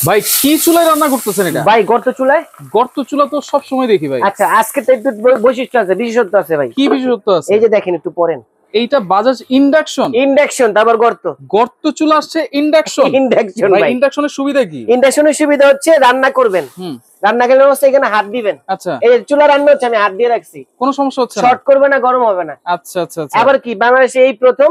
ভাই কি চুলায় রান্না করতেছেন এটা? ভাই গর্ত চুলায়। গর্ত চুলা তো সব সময় দেখি ভাই। আচ্ছা আজকে তো একটু বৈশিষ্ট্য আছে, বিশেষত্ব আছে ভাই। কি বিশেষত্ব আছে? এই যে দেখেন একটু পড়েন। এইটা বাজাজ ইন্ডাকশন। ইন্ডাকশন তারপর গর্ত। গর্ত চুলা আসছে ইন্ডাকশন। ইন্ডাকশন ভাই ভাই। ইন্ডাকশনের সুবিধা কি? ইন্ডাকশনের সুবিধা হচ্ছে রান্না করবেন, রান্না করার অবস্থা এখানে হাত দিবেন। আচ্ছা এই চুলা রান্না হচ্ছে, আমি হাত দিয়ে রাখছি, কোনো সমস্যা হচ্ছে না, শর্ট করবে না, গরম হবে না। আচ্ছা আচ্ছা আচ্ছা। আবার কি বাংলাদেশে এই প্রথম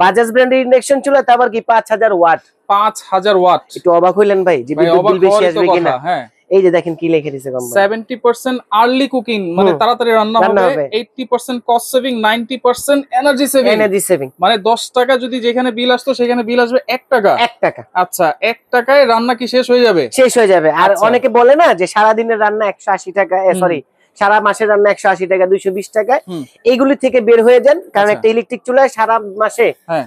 বাজাজ ব্র্যান্ডের ইন্ডাকশন চুলা, তারপর কি 5000 ওয়াট। 5000 ওয়াট। একটু অবাক হইলেন ভাই যে বিদ্যুৎ বিল বেশি আসবে কিনা? হ্যাঁ এই যে দেখেন কি লিখে দিয়েছে কোম্পানি, 70% আর্লি কুকিং, মানে তাড়াতাড়ি রান্না হবে, 80% cost saving, 90% energy saving. Energy saving মানে 10 টাকা যদি যেখানে বিল আসতো সেখানে বিল আসবে 1 টাকা। 1 টাকা। আচ্ছা 1 টাকায় রান্না কি শেষ হয়ে যাবে? শেষ হয়ে যাবে। আর অনেকে বলে না যে সারা দিনের রান্না 180 টাকা, সরি সারা মাসের রান্না 180 টাকা, 220 টাকা, এইগুলি থেকে বের হয়ে যান। কারণ একটা ইলেকট্রিক চুলায় সারা মাসে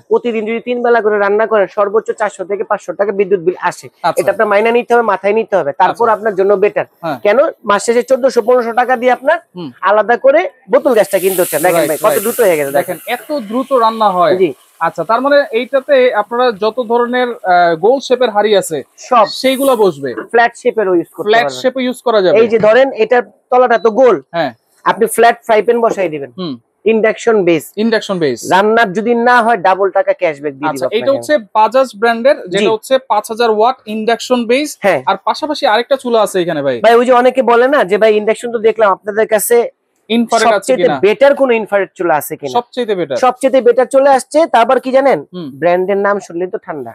প্রতিদিন যদি 3 বেলা করে রান্না করেন সর্বোচ্চ 400 থেকে 500 টাকা বিদ্যুৎ বিল আসে। এটা আপনার মাইনা নিতে হবে, মাথায় নিতে হবে, তারপর আপনার জন্য বেটার। কেন মাস শেষে 1400-1500 টাকা দিয়ে আপনার আলাদা করে বোতল গ্যাসটা কিনতে হচ্ছে। দেখেন ভাই কত দ্রুত হয়ে গেছে, দেখেন এত দ্রুত রান্না হয়। জি আচ্ছা, তার মানে এইটাতে আপনারা যত ধরনের গোল শেপের হাড়ি আছে সব সেইগুলা বসবে, ফ্ল্যাট শেপেরও ইউজ করতে পারবেন। ফ্ল্যাট শেপে ইউজ করা যাবে। এই যে ধরেন এটার তলাটা তো গোল, হ্যাঁ আপনি ফ্ল্যাট ফ্রাই প্যান বসাই দিবেন, ইন্ডাকশন বেস। ইন্ডাকশন বেস রান্নার যদি না হয় ডাবল টাকা ক্যাশব্যাক দিয়ে দিবেন। আচ্ছা এটা হচ্ছে বাজাজ ব্র্যান্ডের, যেটা হচ্ছে 5000 ওয়াট ইন্ডাকশন বেস। আর পাশাপাশি আরেকটা চুলা আছে এখানে ভাই। ভাই ওই যে অনেকে বলে না যে ভাই ইন্ডাকশন তো দেখলাম আপনাদের কাছে, ইনফ্রারেড আছে কিনা, বেটার কোন ইনফ্রারেড চুলা আছে কিনা? সবচেয়ে বেটার চলে আসছে। তারপর কি জানেন, ব্র্যান্ডের নাম শুনলে তো ঠান্ডা,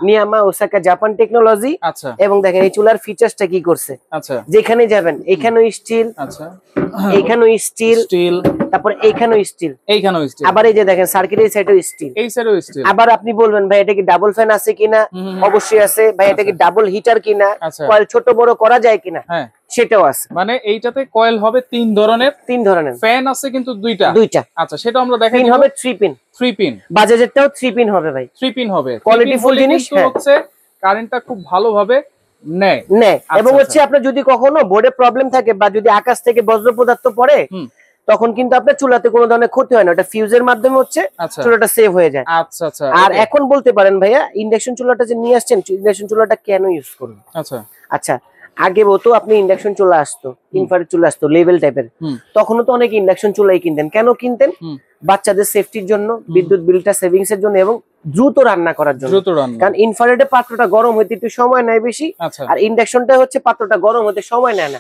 নিয়ামা ওসাকা জাপান টেকনোলজি। আচ্ছা এবং দেখেন এই চুলার ফিচারসটা কি করছে। আচ্ছা যেখানে যাবেন এখানেও স্টিল, আচ্ছা এইখানেও স্টিল, তারপর এইখানেও স্টিল, আবার এই যে দেখেন সার্কিট এই সাইডেও স্টিল, এই সাইডেও স্টিল। আবার আপনি বলবেন ভাই এটা কি ডাবল ফ্যান আছে কিনা? অবশ্যই আছে। ভাই এটা কি ডাবল হিটার কিনা, কয়েল ছোট বড় করা যায় কিনা? হ্যাঁ সেটাও আছে। মানে এইটাতে কয়েল হবে 3 ধরনের, ফ্যান আছে কিন্তু দুইটা। আচ্ছা সেটা আমরা দেখাই দিব। হবে 3 পিন, বাজাজেরটাও 3 পিন হবে ভাই, 3 পিন হবে। কোয়ালিটি ফুল জিনিস হচ্ছে, কারেন্টটা খুব ভালোভাবে নেয়। এবং হচ্ছে আপনার যদি কখনো বোর্ডে প্রবলেম থাকে বা যদি আকাশ থেকে বজ্র পদার্থ পড়ে তখন কিন্তু আপনার চুলাতে কোনো ধরনের ক্ষতি হয় না, ওটা ফিউজের মাধ্যমে হচ্ছে চুলাটা সেভ হয়ে যায়। আচ্ছা আচ্ছা। আর এখন বলতে পারেন ভাইয়া ইন্ডাকশন চুলাটা যে নিয়ে আসছেন, ইন্ডাকশন চুলাটা কেন ইউজ করুন? আচ্ছা আচ্ছা আগে তো আপনি ইন্ডাকশন চুলা আসতো, ইনফ্রারেড চুলা আসতো লেভেল টাইপের, তখনও তো অনেকে ইন্ডাকশন চুলাই কিনতেন। কেন কিনতেন? বাচ্চাদের সেফটির জন্য, বিদ্যুৎ বিলটা সেভিংস এর জন্য এবং দ্রুত রান্না করার জন্য। কারণ ইনফ্রারেডে পাত্রটা গরম হইতে একটু সময় নেয় বেশি, আর ইন্ডাকশনটা হচ্ছে পাত্রটা গরম হতে সময় নেয় না,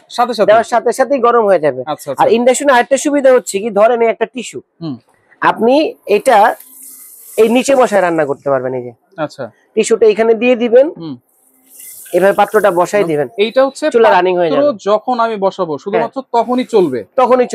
দেওয়ার সাথে সাথেই গরম হয়ে যাবে। আর ইন্ডাকশনে আরেকটা সুবিধা হচ্ছে কি, ধরেন এই একটা টিস্যু, আপনি এটা এই নিচে বসায় রান্না করতে পারবেন। এই যে আচ্ছা টিস্যুটা এখানে দিয়ে দিবেন, এভাবে পাত্রটা বসাই দিবেন, এইটা হচ্ছে চুলা রানিং হয়ে যাবে। যখন আমি বসাবো শুধুমাত্র তখনই চলবে,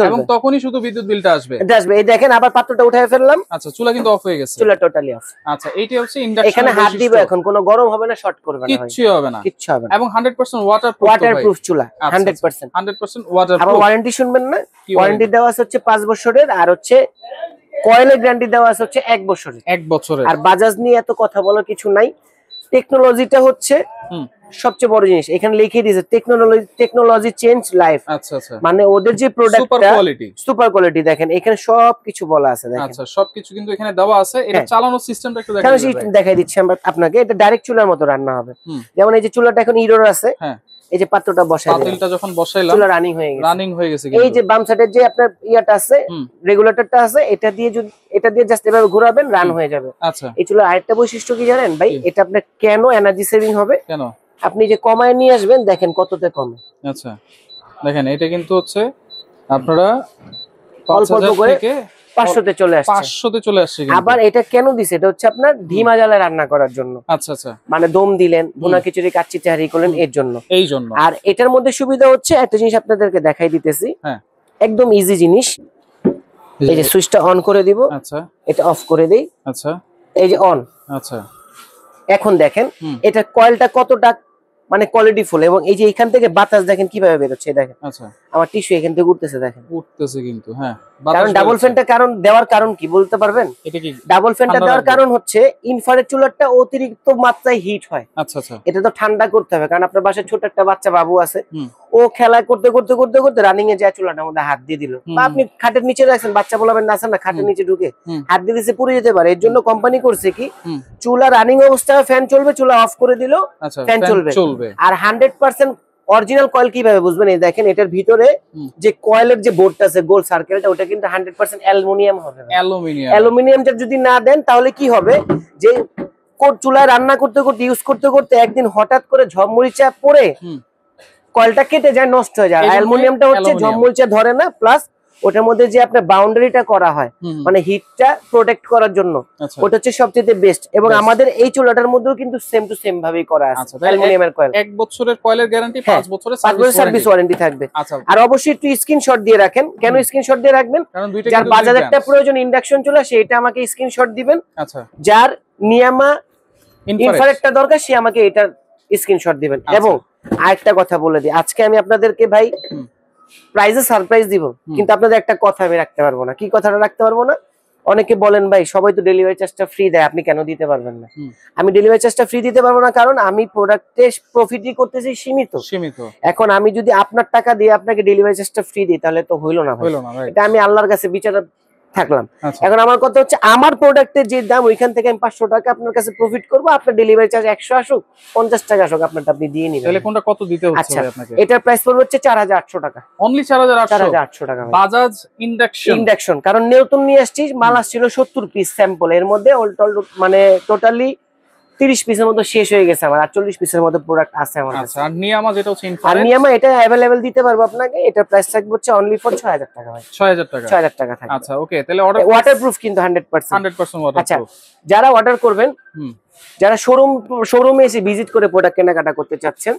এবং তখনই শুধু বিদ্যুৎ বিলটা আসবে। এই দেখেন আবার পাত্রটা উঠায় ফেললাম। আচ্ছা চুলা কিন্তু অফ হয়ে গেছে, চুলা টোটালি অফ। আচ্ছা এইটা হচ্ছে ইন্ডাকশন। এখানে হাত দিব এখন, কোনো গরম হবে না, শর্ট করবে না, কিচ্ছু হবে না, কিচ্ছু হবে না। এবং 100% ওয়াটারপ্রুফ চুলা, 100% ওয়াটারপ্রুফ। আবার ওয়ারেন্টি শুনবেন না, ওয়ারেন্টি দেওয়া আছে হচ্ছে 5 বছরের, আর হচ্ছে কয়েলের গ্যারান্টি দেওয়া আছে হচ্ছে 1 বছরের। 1 বছরের। আর বাজাজ নিয়ে এত কথা বলার কিছু নাই, টেকনোলজিটা হচ্ছে সবচেয়ে বড় জিনিস। এখানে লিখে দিয়েছে টেকনোলজি চেঞ্জ লাইফ। আচ্ছা আচ্ছা, মানে ওদের যে প্রোডাক্টটা সুপার কোয়ালিটি, দেখেন এখানে সবকিছু বলা আছে। দেখেন আচ্ছা সবকিছু কিন্তু এখানে দেওয়া আছে। এটা চালানোর সিস্টেমটা একটু দেখাই দিচ্ছি আমরা আপনাকে। এটা ডাইরেক্ট চুলার মতো রান্না হবে। যেমন এই যে চুলাটা এখন ইরোর আছে, এই যে পাত্রটা বসাই, পাতিলটা যখন বসাইলাম চুলা রানিং হয়ে গেছে। এই যে বাম সাইডের যে আপনার ইয়াটা আছে, রেগুলেটরটা আছে, এটা দিয়ে জাস্ট এভাবে ঘোরাবেন, রান হয়ে যাবে। আচ্ছা এই চুলার আরেকটা বৈশিষ্ট্য কি জানেন ভাই? এটা আপনার কেন এনার্জি সেভিং হবে? কেন? আপনি যে কমায় নিয়ে আসবেন, দেখেন কততে কমে। আচ্ছা দেখেন এটা কিন্তু হচ্ছে আপনারা অল্প অল্প করে 500 চলে আসছে। আবার এটা কেন দিছে? এটা হচ্ছে আপনার ধিমা জ্বালায় রান্না করার জন্য। আচ্ছা আচ্ছা, মানে দম দিলেন, ভুনা খিচুড়ি, কাচ্চি চাহারি করলেন, এর জন্য। আর এটার মধ্যে সুবিধা হচ্ছে একটা জিনিস আপনাদেরকে দেখাই দিতেছি, একদম ইজি জিনিস। এই যে সুইচটা অন করে দিব, আচ্ছা এটা অফ করে দেই, আচ্ছা এই যে অন। আচ্ছা এখন দেখেন এটা কয়েলটা কতটা মানে কোয়ালিটি ফুল, এবং এই যে এখান থেকে বাতাস দেখেন কিভাবে বের হচ্ছে। দেখেন আচ্ছা আমার টিস্যু এখান থেকে উঠতেছে, দেখেন উঠতেছে কিন্তু। হ্যাঁ কারণ ডাবল ফ্যানটা দেওয়ার কারণ কি বলতে পারবেন? ডাবল ফ্যানটা দেওয়ার কারণ হচ্ছে ইনফ্রারেড চুলাটা অতিরিক্ত মাত্রায় হিট হয়। আচ্ছা আচ্ছা, এটা তো ঠান্ডা করতে হবে, কারণ আপনার বাসায় ছোট একটা বাচ্চা বাবু আছে, ও খেলা করতে করতে করতে করতে রানিং এ যায় চুলাটার মধ্যে হাত দিয়ে দিল, বা আপনি খাটের নিচে রাখছেন, বাচ্চা বলাবেন না না, খাটের নিচে ঢুকে হাত দিয়ে দিতে পুড়ে যেতে পারে। এর জন্য কোম্পানি করছে কি, চুলা রানিং অবস্থায় ফ্যান চলবে, চুলা অফ করে দিল ফ্যান চলবে। আর 100% অরিজিনাল কয়েল কিভাবে বুঝবেন? এই দেখেন, এটার ভিতরে যে কয়েলের যে বোর্ডটা আছে গোল সার্কেলটা, ওটা কিন্তু 100% অ্যালুমিনিয়াম হবে। অ্যালুমিনিয়ামটা যদি না দেন তাহলে কি হবে, যে চুলায় রান্না করতে করতে ইউজ করতে করতে একদিন হঠাৎ করে ঝড়মরিচা পড়ে কয়েলটা কেটে যায়, নষ্ট হয়ে যায়। অ্যালুমিনিয়ামটা হচ্ছে ঝড়মরিচা ধরে না, প্লাস ওটার মধ্যে যে আপনার বাউন্ডারিটা করা হয়, মানে হিটটা প্রোটেক্ট করার জন্য, ওটা হচ্ছে সবচেয়ে বেস্ট। এবং আমাদের এই চুলাটার মধ্যেও কিন্তু সেম টু সেম ভাবেই করা আছে। অ্যালুমিনিয়ামের কয়েল, 1 বছরের কয়েলের গ্যারান্টি, 5 বছরের সার্ভিস ওয়ারেন্টি থাকবে। আর অবশ্যই একটু স্ক্রিনশট দিয়ে রাখেন। কেন স্ক্রিনশট দিয়ে রাখবেন? যার বাজারে একটা প্রয়োজন ইন্ডাকশন চুলা, সেটা আমাকে স্ক্রিনশট দিবেন। আচ্ছা, যার নিয়ামা ইনফ্রারেডটা দরকার, সে আমাকে এটা স্ক্রিনশট দিবেন। এবং আরেকটা কথা বলে দিই, আজকে আমি আপনাদেরকে ভাই প্রাইজে সারপ্রাইজ দিব, কিন্তু আপনাদের একটা কথা আমি রাখতে পারবো না। কি কথাটা রাখতে পারবো না? অনেকে বলেন ভাই সবাই তো ডেলিভারি চার্জটা ফ্রি দেয়, আপনি কেন দিতে পারবেন না? আমি ডেলিভারি চার্জটা ফ্রি দিতে পারবো না, কারণ আমি প্রোডাক্টে প্রফিটই করতেছি সীমিত। এখন আমি যদি আপনার টাকা দিয়ে আপনাকে ডেলিভারি চার্জটা ফ্রি দিই, তাহলে তো হইলো না। এটা আমি আল্লাহর কাছে বিচার থাকলাম। এখন আমার কথা হচ্ছে, আমার প্রোডাক্টের যে দাম, ওইখান থেকে আমি 500 টাকা আপনার কাছে প্রফিট করবো, আপনার ডেলিভারি চার্জ 100 আসুক, 50 টাকা আসুক, আপনারটা আপনি দিয়ে নিবেন। তাহলে কোনটা কত দিতে হচ্ছে আপনাকে? এটার প্রাইস পড়বে হচ্ছে 4800 টাকা। অনলি 4800 টাকা। বাজাজ ইন্ডাকশন, কারণ নতুন নিয়ে আসছি, মাল আসছিল 70 পিস স্যাম্পল, এর মধ্যে মানে টোটালি 30 পিসের মতো শেষ হয়ে গেছে আমার, আর 40 পিসের মতো প্রোডাক্ট আছে আমার কাছে। আর নিয়ামা যেটা হচ্ছে আর নিয়ামা এটা अवेलेबल দিতে পারবো আপনাকে। এটা প্রাইস থাকবে হচ্ছে অনলি ফর 6000 টাকা ভাই। 6000 টাকা থাকবে। আচ্ছা ওকে, তাহলে ওয়াটারপ্রুফ কিন্তু 100% ওয়াটারপ্রুফ। আচ্ছা, যারা অর্ডার করবেন, যারা শোরুমে এসে ভিজিট করে প্রোডাক্ট কেনাকাটা করতে চাচ্ছেন,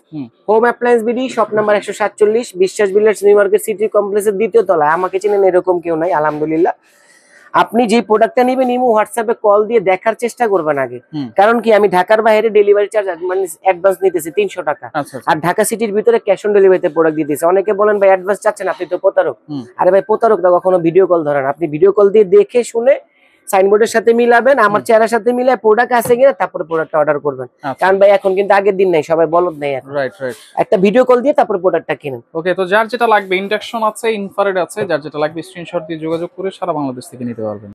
home appliance BD, shop number 147, বিশ্বাস বিল্ডার্স নিউ মার্কেট সিটি কমপ্লেক্সের 2য় তলায়। আমাকে চিনেন এরকম কেউ নাই আলহামদুলিল্লাহ। আপনি যে প্রোডাক্টটা নেবেন, ইমো হোয়াটসঅ্যাপে কল দিয়ে দেখার চেষ্টা করবেন আগে। কারণ কি, আমি ঢাকার বাইরে ডেলিভারি চার্জ মানে অ্যাডভান্স নিতেছি 300 টাকা, আর ঢাকা সিটির ভিতরে ক্যাশ অন ডেলিভারিতে প্রোডাক্ট দিতেছি। অনেকে বলেন ভাই অ্যাডভান্স চাচ্ছেন, আপনি তো প্রতারক। আরে ভাই, প্রতারক না, কখনো ভিডিও কল ধরেন। আপনি ভিডিও কল দিয়ে দেখে শুনে সাইনবোর্ডের সাথে মিলাবেন, আমার চেহারার সাথে মিলায় প্রোডাক্ট আছে কিনা, তারপরে প্রোডাক্টটা অর্ডার করবেন। কারণ ভাই এখন কিন্তু আগের দিন নাই, সবাই বলদ নাই এখন। একটা ভিডিও কল দিয়ে তারপরে প্রোডাক্টটা কিনেন। ওকে, তো যার যেটা লাগবে, ইন্ডাকশন আছে, ইনফ্রারেড আছে, যার যেটা লাগবে স্ক্রিনশট দিয়ে যোগাযোগ করে সারা বাংলাদেশ থেকে নিতে পারবেন।